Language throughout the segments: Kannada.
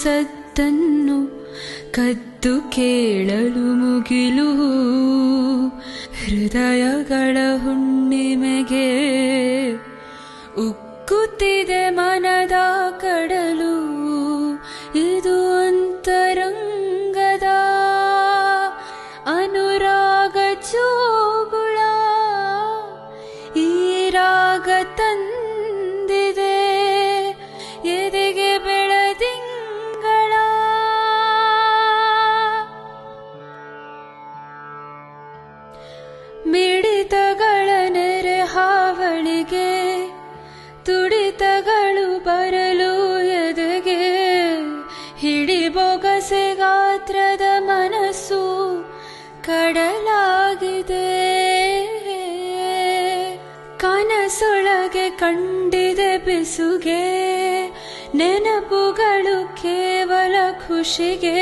ಸದ್ದನ್ನು ಕದ್ದು ಕೇಳಲು ಮುಗಿಲು ಹೃದಯಗಳ ಹುಣ್ಣಿಮೆಗೆ ಉಕ್ಕುತ್ತಿದೆ ಮನದ ಕಡಲು. ಇದು ಅಂತರಂಗದ ಅನುರಾಗ ಜೋಗುಳ, ಈ ರಾಗ ತಂದಿದೆ ಎದೆಗೆ ಬೆಳದಿಂಗಳ. ಮಿಡಿತಗಳ ನೆರೆ ಹಾವಳಿಗೆ ತುಡಿತಗಳು ಬರಲು ಎದೆಗೆ, ಹಿಡಿಬೊಗಸೆ ಗಾತ್ರದ ಮನಸ್ಸು ಕಡಲಾಗಿದೆ. ಕನಸೊಳಗೆ ಕಂಡಿದೆ ಬೆಸುಗೆ, ನೆನಪುಗಳು ಕೇವಲ ಖುಷಿಗೆ.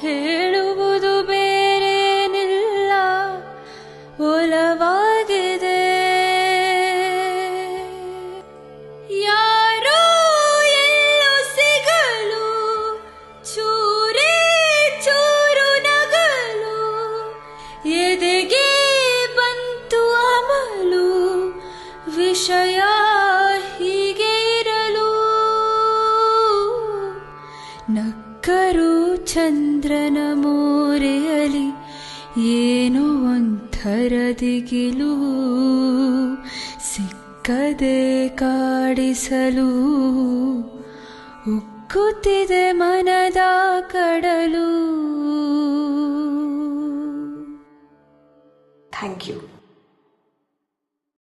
ಹೇಳುವುದು ಬೇರೇನಿಲ್ಲ, ಒಲವಾಗಿದೆ. ಯಾರೋ ಎಲ್ಲೂ ಸಿಗಲು ಚೂರೇ ಚೂರು ನಗಲು, ಎದೆಗೆ ಬಂತು ಅಮಲು ವಿಷಯ ಹೀಗೆ ಇರಲು. ನಕ್ಕರು ಚಂದ್ರನ ಮೋರೆಯಲಿ ಏನೋ ಒಂಥರ ದಿಗಿಲು, ಸಿಕ್ಕದೆ ಕಾಡಿಸಲು ಉಕ್ಕುತ್ತಿದೆ ಮನದ ಕಡಲು. Thank you.